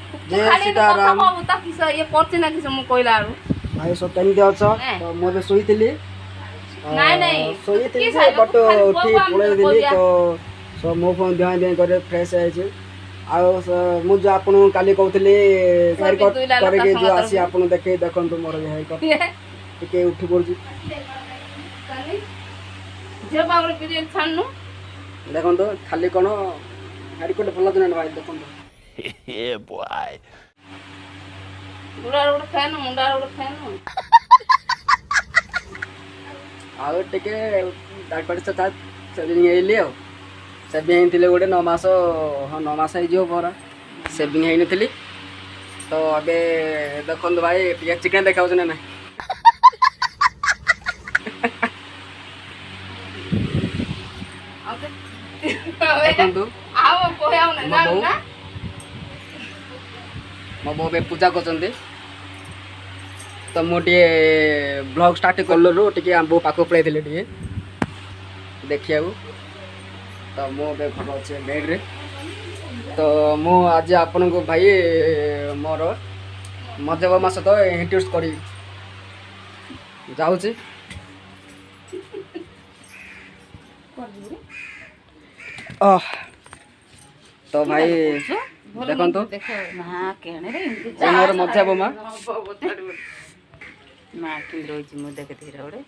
जय सीताराम भाई सब केमती अछ तो मु बे सोईतिली सोईतिली बट उठी पळेई दिली तो सो मो फोन ध्यान दे करे फ्रेश आइ छी आ मु जो आपन काली कहतली हेयर कट करे के जो आसी आपन देखे देखन तो मोर हेयर कट टिके उठी पड़जी जे बाबर वीडियो छाननु देखन तो खाली कोन हेयर कट भलो दिन भाई देखन तो Yeah, boy. गुड़ा रोड फैन मुंडा रोड फैन आउ टिके डाकपट से ता सेविंग हेली आ सेविंग थिले गोटे 9 मास हां 9 मास हे जो परा सेविंग हे नथिली तो अबे देखन भाई टिके चिकन देखाउ ना ना देखन तो आओ कोयाउ ना ना मो बो बे पूजा करचंदे तो मोटे ब्लॉग स्टार्ट करलो टिके आंबो पाको पळे थिले टिके देखिया तो मो बे घर अच्छे बेड रे तो मु आज आपन को भाई मोर मध्यव मास तो इंट्रोड्यूस करी जाउची तो भाई देखन तो हां केने रे ए मोर मध्यव मा ना की रोज मु देखे धीरे ओडे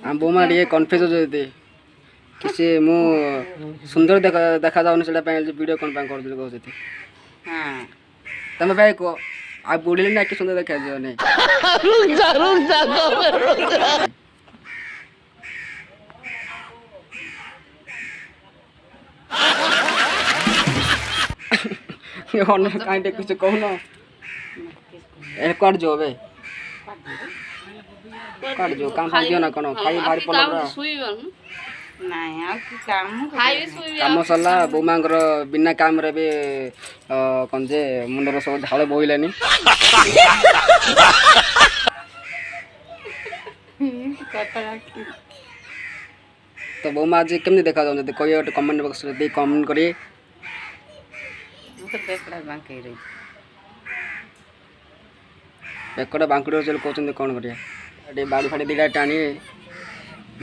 हम बोमा रे कन्फ्यूज हो जते किसे मु सुंदर देखा जाउन सेटा पे वीडियो कोन पे कर दिल को जते हां तमे भाई को आ बुडली ना कि सुंदर देखा जो नहीं रुक जा ये होने काइंड कुछ कहू ना ए कट जो बे कट जो काम दियो ना कोनो खाई भारी पलरा नहीं आ की काम खाई सुई काम सला बोमांगर बिना काम रे बे कोन जे मुंडर सब झाळे बोइलानी कतरा की तो बोमा जे केमने देखा जाउ जते कोई एक कमेंट बॉक्स रे दे कमेंट करी तो बेकड़ा बांके रे बेकड़ा बांकुड़ चल कहउछन कोन करिया एडी बाड़ी फाड़ी दिला टाणी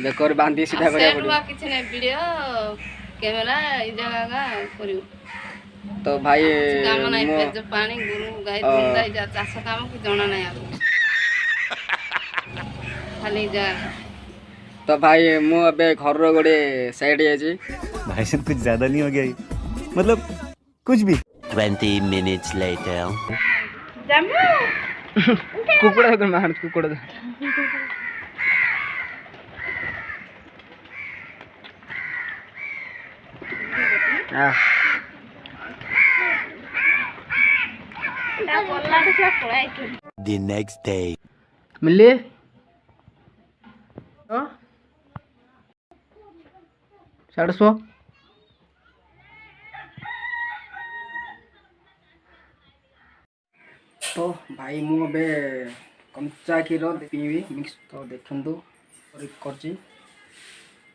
बेकर बांधी सीधा करिया सेटवा किछ नै वीडियो कैमरा ई जगह का करियो तो भाई काम नै पे जो पानी गुरु गाय दुंदा जा चाष काम की जणा नै आ खाली जा तो भाई मु अबे घर रो गोडे साइड है जी भाई साहब कुछ ज्यादा नहीं हो गया ये? मतलब कुछ भी 20 minutes later. जामु कुकुड़ा को मार कुकुड़ा ता बोलला तो से पळाई The next day. मिले तो 750 तो भाई मु अबे कंचा क्षीर पीवी मिक्स तो देखंदु करची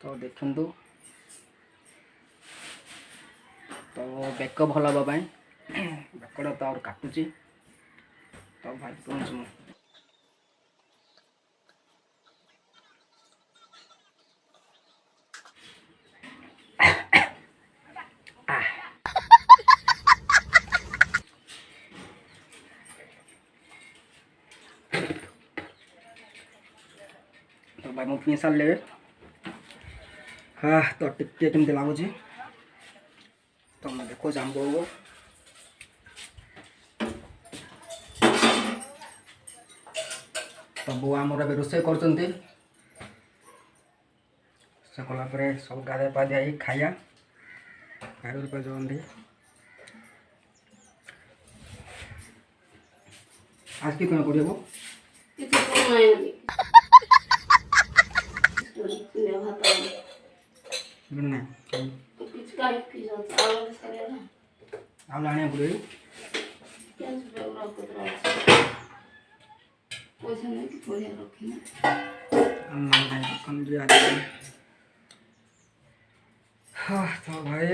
तो देखंदु तो बेक भल हबा पई बेकड़ा तो और काटुची तो भाई पहुंच मु तो भाई मु पी सारे हाँ तो टिके केमती लगुच तो मैं देखो जाम को तो बो आमर ए रोसे कर कलापर सब गाधे पाधे खाया खाई पे जाती आज कि कौन करियो बिना आउ लाने पड़े तो भाई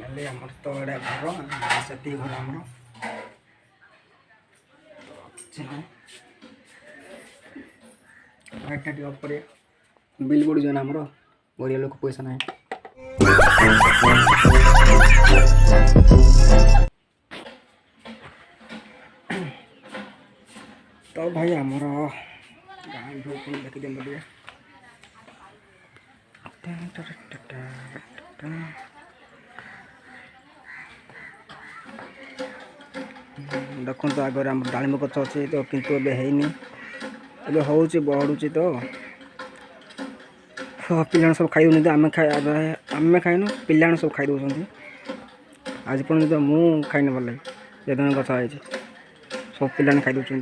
फाइनाली हमर तो एडा घर सेती घर हमर राइट टी ऑफ करे बिल बोर्ड जो ना हमर ओरिया लोक पैसा नाही तो भाई हमर गाय भोकन देखि दे बढ़िया देखो तो आगे आम डालिम गच अच्छे तो किंतु ए हूँ बढ़ुची तो पिला सब खाई आम खाइन पिला सब खाई दौरान आज पर्यटन तो मुझे खाइन भल लगे गच है सब पिला खाई दौरान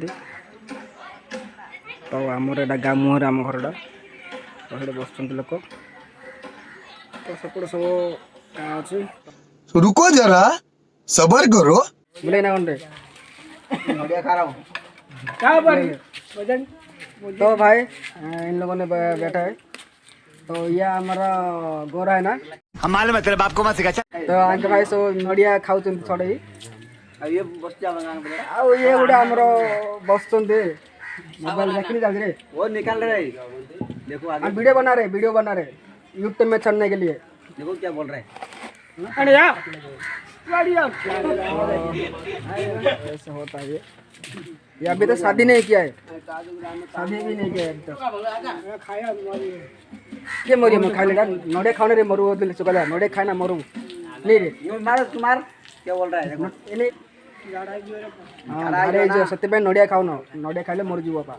तो आमर एटा गाँ मुहर आम घरटा तो बस लोक तो सपोर्ट सब अच्छी रुको जरा सबर करो बोले ना कौन नड़िया खा रहा हूँ तो भाई इन लोगों ने बैठा है तो ये हमारा गोरा है ना हमारे मतलब आपको मत सिखा तो आंके भाई सब नड़िया खाऊ थोड़े ही ये बस ये गोटे आमर बस मोबाइल देखनी जाए रे वो निकाल रहे देखो आगे वीडियो बना रहे यूट्यूब में चढ़ने के लिए देखो क्या बोल रहे ऐसा होता है ये अभी तो शादी नहीं किया है शादी भी नहीं किया है तो ये मरी मैं खा लेगा नोड़े खाने रे मरू दिल चुका नोड़े खाना मरू नहीं रे मार तुम्हार क्या बोल रहा है अरे जो सत्य पे नोड़िया खाओ ना नोड़िया खाइले मर जीव बापा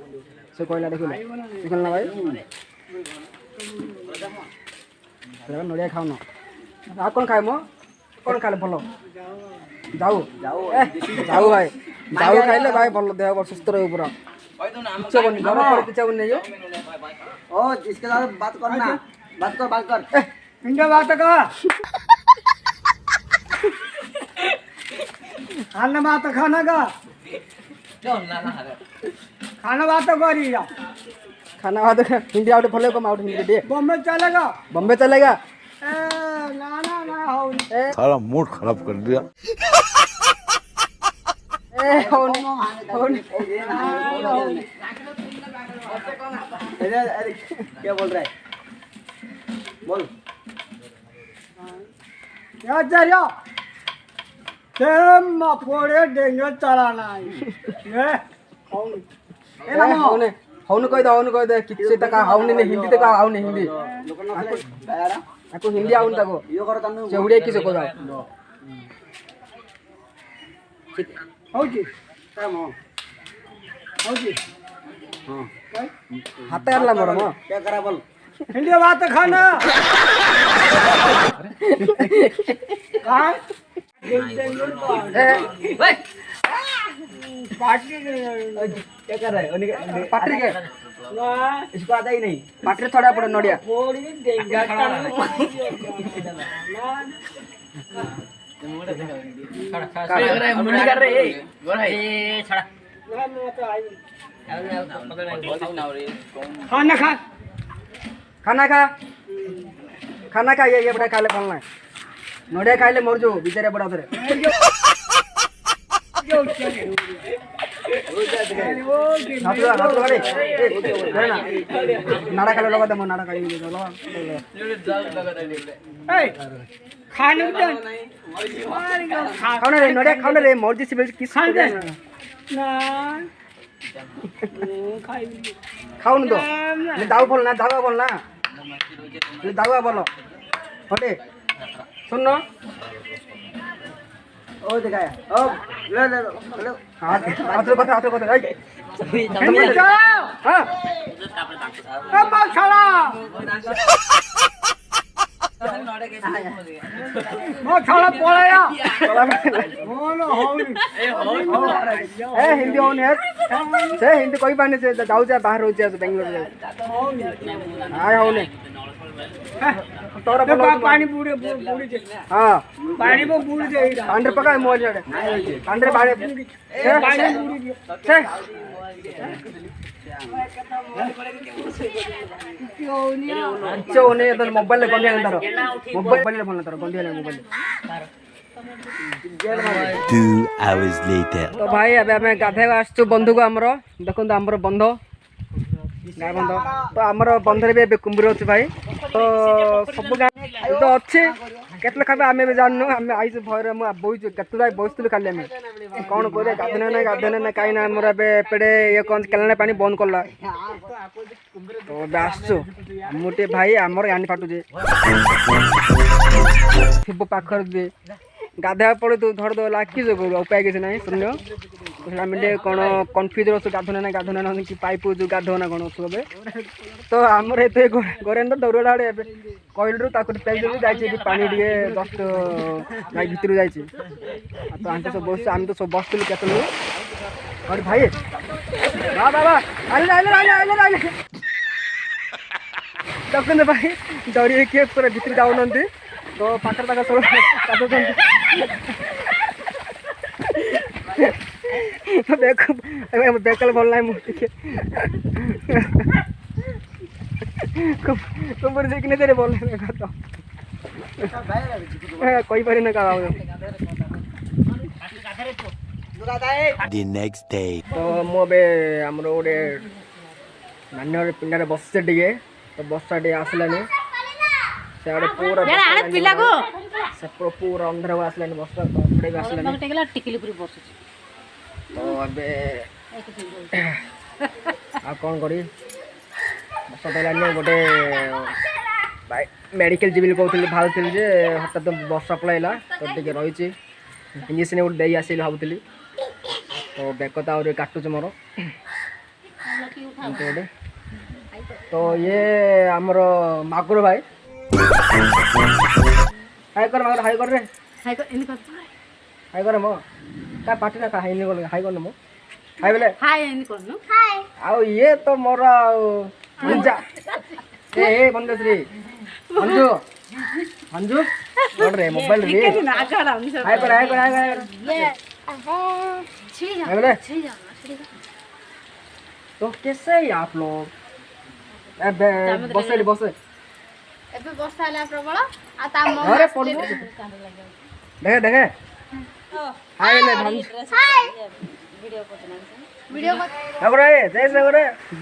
से कहला देखिला देखल ना भाई नोड़िया खाओ ना आ कौन खाए मो कौन खाले भलो जाऊ भाई जाऊ खाइले भाई भलो देह सुस्थ रहे पूरा किच्छो बन घर पर किच्छो बन नहीं ओ इसके साथ बात करना बात कर इनका बात कर खाना बात खाना का खाना बात करी खाना बात हिंदी आउट फॉलो कम आउट हिंदी दे बॉम्बे चलेगा ना सारा मूड खराब कर दिया क्या बोल रहा है बोल क्या चाहिए फोड़े डेंगे चलाना हौन कह दे किसी तक हाउनी ने हिंदी तक हाउनी हिंदी आपको हिंदी आउन तको चौड़े किसे को जाओ हौजी काम हौजी हां हाथ करला मोर म क्या करा बोल हिंदी बात खाना हां क्या कर रहा है पाटरी के इसको आता ही नहीं पाटरी थोड़ा पड़ा नोड़िया खाना खा ये बड़ा खा ले बोलना है नोड़िया खाई ले मर जो बेचारे बड़ा उधर नाड़ा खाले लगा दे मो नाड़ा खाई लगा खाने रे नोड़िया खाने रे मर्जी से किस खाओ न तो दाऊ बोलना दावा बोलो हटे सुन ओ दिखाया ओ ले हाथ बता हां अब खड़ा मो खड़ा पळाया बोलो होनी ए हिंदी होनी है से हिंदी कोई बाने से जाऊ जा बाहर हो जा बेंगलोर जा हाय होनी तोरा पानी पूरे हां पानी में पूरी दे अंडर पका मोर जड़े अंडर पानी पूरी पानी पूरी ମୋବାଇଲ ଗନ୍ଧିଆ ତାର ମୋବାଇଲ ଭଲ ତାର ଗନ୍ଧିଆ ମୋବାଇଲ। 2 hours later. ତ ଭାଇ ଏବେ ଆମେ ଗାଧେଇବା ଆସିଛୁ ବନ୍ଧୁକୁ ଆମର ଦେଖନ୍ତୁ ଆମର ବନ୍ଧ ଗାଁ ବନ୍ଧ ତ ଆମର ବନ୍ଧରେ ବି ଏବେ କୁମ୍ଭୀର ଅଛି ଭାଇ। ତ ସବୁ ଗାଁ ତ ଅଛି କେତେ ଖାଇବା ଆମେ ବି ଜାଣିନୁ ଆମେ ଆଇଛୁ ଭୟରେ ମୁଁ ବଇଛୁ କେତେ ବସିଥିଲୁ ଖାଲି ଆମେ କ'ଣ କରିବା ଗାଧେନା ନାହିଁ କାହିଁକି ନା ଆମର ଏବେ ଏପଟେ ଇଏ କ'ଣ କେନାଲ ପାଣି ବନ୍ଦ କଲା ତ ଏବେ ଆସିଛୁ ମୁଁ ଟିକେ ଭାଇ ଆମର ଗାଣ୍ଡି ଫାଟୁଛି ଥିବ ପାଖରେ ବି ଗାଧେଇବା ପଡ଼େ ତୁ ଧର ଦେ ଲାଗିଛୁ ଉପାୟ କିଛି ନାହିଁ ଶୂନ୍ୟ ଆମେ ଟିକେ କ'ଣ କନଫ୍ୟୁଜ୍ ଅଛୁ ଗାଧୁନା ନାହିଁ କି ପାଇପ୍ ଯେଉଁ ଗାଧୁଆ ନା କ'ଣ ଅଛୁ ଏବେ ତ ଆମର ଏତେ ଘରେ ତ ଦୌଡ଼ିଲା ବେଳେ ଏବେ କହିଲୁ ତାକୁ ପେଲି ଯାଇଛି ଏଠି ପାଣି ଟିକେ ଜଷ୍ଟ ଗାଈ ଭିତରୁ ଯାଇଛି ତ ଆମେ ସବୁ ବସିଛୁ ଆମେ ତ ସବୁ ବସିଥିଲୁ କେତେବେଳେ ଆରେ ଭାଇ ବାବା ଆଇଲେ ଦେଖନ୍ତୁ ଭାଇ ଡରି କିଏ ପୁରା ଭିତରୁ ଯାଉନାହାନ୍ତି ତ ପାଖରେ ସବୁ କାଟୁଛନ୍ତି ଦେଖ ବେକଲ ଭଲ ନାହିଁ ମୁଁ ଟିକେ କୁମ୍ଭୀର ଦେଖିନି ତେରେ ଭଲ ନାହିଁ ତ କହିପାରିନି କା The next day. ତ ମୁଁ ଏବେ ଆମର ଗୋଟେ ନାନ୍ୟ ପିଣ୍ଡାରେ ବସିଛେ ଟିକେ ତ ବର୍ଷା ଟିକେ ଆସିଲାନି ସେଆଡ଼େ ପୁରା ସେପଟ ପୁରା ଅନ୍ଧାରକୁ ଆସିଲାନି ବର୍ଷା ତ ଏପଟେ ବି ଆସିଲାନି ତ ଏବେ ଆଉ କ'ଣ କରିବି ବର୍ଷା ତ ହେଲାନି ଗୋଟେ ମେଡ଼ିକାଲ ଯିବି କହୁଥିଲି ଭାବୁଥିଲି ଯେ ହଠାତ୍ ବର୍ଷା ପଳାଇଲା ତ ଟିକେ ରହିଛି ଇଞ୍ଜେକ୍ସନ୍ ଗୋଟେ ଦେଇ ଆସିଲି ଭାବୁଥିଲି ତ ବେକ ତ ଆହୁରି କାଟୁଛି ମୋର ଗୋଟେ ତ ଇଏ ଆମର ମାଗୁର ଭାଇ ହାଇ କର ମାଗୁର ହାଇ କର ରେ ହାଇ କର ମୋ କା ପାଟି ନା କା ହାଇ କର ହାଇ କରନ ମୋ ହାଇ ବେଲେ ଆଉ ଇଏ ତ ମୋର ଆଉ ଏ ବନ୍ଦଶ୍ରୀ अंजू ನೋಡ್ರಿ ಮೊಬೈಲ್ ರೀ ಹಾಯ್ ಕರ तो कैसे है आप लोग बस ଏବେ ବର୍ଷା ହେଲା ପ୍ରବଳ ଆଉ ତା अरे पड़ देखे देखे हाय ले हम हाय वीडियो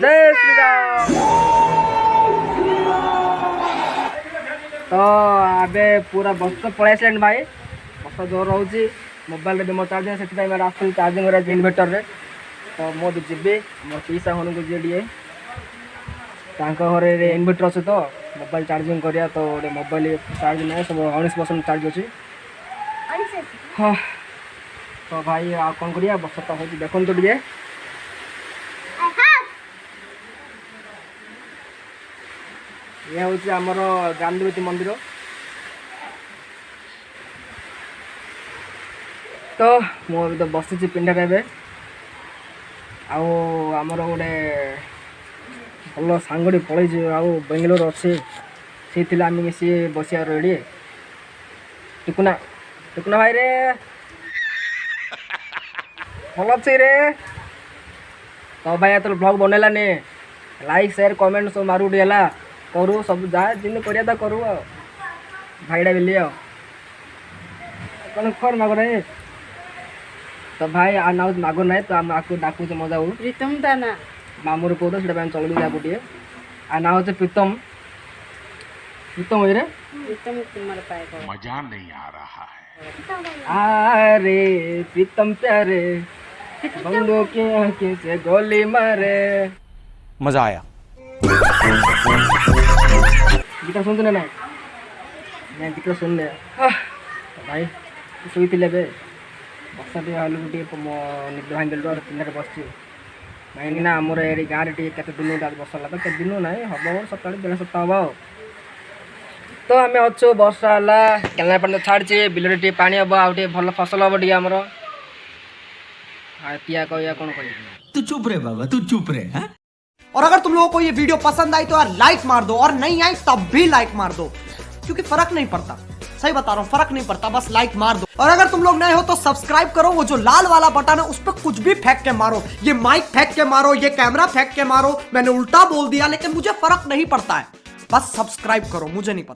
जय श्री राम तो अबे पूरा बस पड़े आसलानी भाई बस जोर रोचे मोबाइल भी मोर चार्जिंग से आसती चार्जिंग इनभर्टर रे तो मो भी जी मोर पीसा हन को जी टे घरे इनभर्टर अच्छे तो मोबाइल चार्जिंग करिया तो गोटे मोबाइल चार्ज ना सब 19% चार्ज अच्छी हाँ तो भाई आ कौन करिया बस तो हो देखो तो टे ये हूँ आमर गांधीवती मंदिर तो मुझे तो बसी पिंडारे ए आमर गोटे भल सांगटी पलैज आउ बेंगलोर अच्छे से आम सी बसिया रेडी टिकुना टिकुना भाई रे भल अच्छे रे तो भाई तो ब्लॉग बनैलानी लाइक शेयर कमेंट सब मारू है करू सब जहाँ जिन कर करू भाईटा भी लिया कौन खर मागो नहीं तो भाई आ ना मागो ना तो आम आपको डाकू मजा हो प्रीतम ता ना मामूर को सीटा चलू जा गोटे आ ना हो प्रीतम प्रीतम रे प्रीतम तुम्हारे पाए मजा नहीं आ रहा है अरे प्रीतम प्यारे बंदों की आंखें से गोली मारे मजा आया गीता सुनते ना नहीं गीता सुनने भाई शुई थे बसा टे हल गोटे निद भांगल पिंडे बस कहीं ना आमर ये गाँव में केत दिन बसा तो केत दिन ना हम सप्ताह देढ़ सप्ताह हम तो आम अच्छु बर्षा है केनाल पानी छाड़ी बिल टे पा हम आउ भल फसल हम टे आमर या कह कौन कह तू चुप रे बाबा तू चुप रे है? और अगर तुम लोगों को ये वीडियो पसंद आई तो यार लाइक मार दो और नहीं आई तब भी लाइक मार दो क्योंकि फर्क नहीं पड़ता। सही बता रहा हूँ, फर्क नहीं पड़ता, बस लाइक मार दो। और अगर तुम लोग नए हो तो सब्सक्राइब करो, वो जो लाल वाला बटन है उस पर कुछ भी फेंक के मारो, ये माइक फेंक के मारो, ये कैमरा फेंक के मारो, मैंने उल्टा बोल दिया लेकिन मुझे फर्क नहीं पड़ता है, बस सब्सक्राइब करो, मुझे नहीं पता।